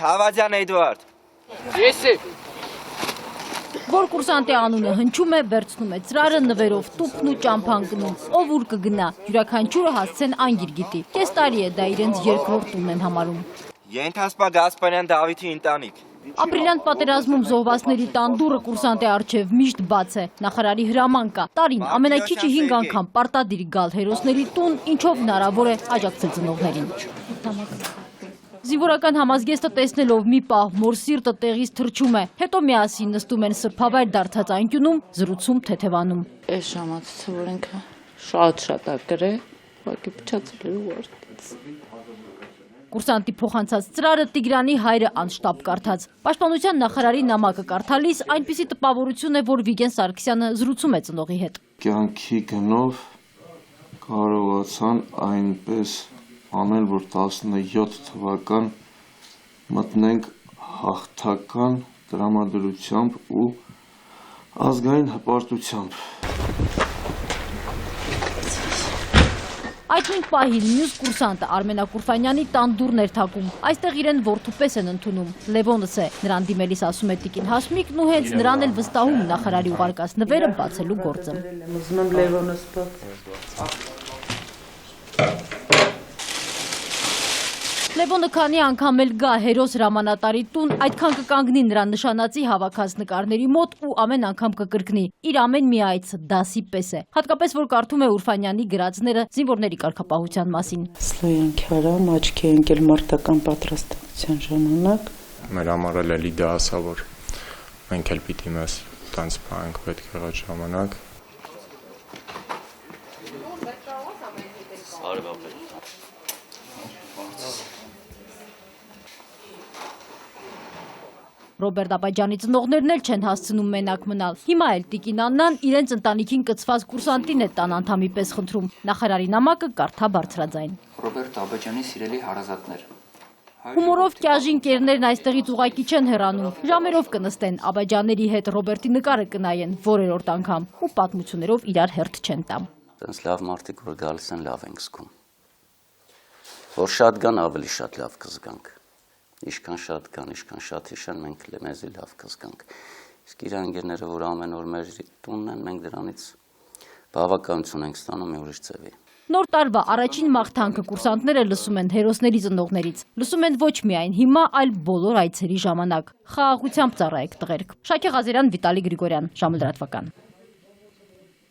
Թավադյան Էդվարդ։ Ես է։ Որ կուրսանտի անունը հնչում է, վերցնում է ծրարը, նվերով տուփն ու ճամփան գնում, ով ուր կգնա, յուրաքանչյուրը հասցեն անգիր գիտի, կես տարի է դա իրենց երկրորդ տունն են համարում։ Ենթասպա Գասպարյան Դավիթի ընտանիք։ Ապրիլյան պատերազմում զոհվածների տան դուռը կուրսանտի առջև միշտ բաց է, նախարարի հրաման կա, տարին ամենաքիչը 5 անգամ պարտադիր գալ հերոսների տուն, ինչով հնարավոր է աջակցել ծնողներին։ Զինվորական համազգեստը տեսնելով մի պահ մոր սիրտը տեղից թռչում է, հետո միասին նստում են սրբավայր դարձած անկյունում, զրուցում թեթևանում։ Այս ժամացիցը, որ ինքը շատ ակր է, ուղղակի փչացել է ուղղորդից։ Կուրսանտի փոխանցած ծրարը Տիգրանի հայրը անշտապ կարդաց։ Պաշտպանության նախարարի նամակը կարդալիս այնպիսի տպավորություն է, որ Վիգեն Սարգսյանը զրուցում է ծնողի հետ։ Կյանքի գնով կարողացան այնպես անել, որ 17 թվական մտնենք հաղթական տրամադրությամբ ու ազգային հպարտությամբ։ Այդ նույն պահին մյուս կուրսանտը Արմենա Կուրֆանյանի տան դուռն էր թակում։ Այստեղ իրեն որդու պես են ընդունում։ Լևոնս է, նրան դիմելիս ասում է տիկին Հասմիկն ու հենց նրան էլ վստահում նախարարի ուղարկած նվերը բացելու գործը։ Ուզում եմ Լևոնս բաց։ Լևոնը քանի անգամ էլ գա հերոս հրամանատարի տուն, այդքան կկանգնի նրան նշանածի հավաքած նկարների մոտ ու ամեն անգամ կկրկնի։ Իր ամեն մի այցը դասի պես է։ Հատկապես որ կարդում է Ուրֆանյանի գրածները զինվորների կարգապահության մասին։ Սլոյանքի հարամ աչքի է ընկել մարտական պատրաստության ժամանակ։ Մեր համար էլ էլի դա ասա, որ մենք էլ պիտի մեզ տանց պահենք պետք եղած ժամանակ։ Ռոբերտ Աբաջյանի ծնողներն էլ չեն հասցնում մենակ մնալ։ Հիմա էլ տիկին Աննան իրենց ընտանիքին կցված կուրսանտին է տան անդամի պես խնդրում։ Նախարարի նամակը կարդա բարձրաձայն։ Ռոբերտ Աբաջյանի սիրելի հարազատներ։ Հումորով կյաժին կերներն այստեղից ուղակի չեն հեռանում։ Ժամերով կնստեն, Աբաջյանների հետ Ռոբերտի նկարը կնայեն որերորդ անգամ ու պատմություններով իրար հերթ չեն տամ։ Տենց լավ մարդիկ, որ գալիս են, լավ ենք զգում։ Որ շատ գան, ավելի շատ լավ կզգանք։ Ինչքան շատ կան, ինչքան շատ հիշան, մենք մեզի լավ կզգանք։ Իսկ իր ընկերները, որ ամեն օր մեր տունն են, մենք դրանից բավականություն ենք ստանում մի ուրիշ ձևի։ Նոր տարվա առաջին մաղթանքը կուրսանտները լսում են հերոսների ծնողներից։ Լսում են ոչ միայն հիմա, այլ բոլոր այցերի ժամանակ։ Խաղաղությամբ ծառայեք տղերք։ Շաքե Ղազարյան, Վիտալի Գրիգորյան, ժամը լրատվական։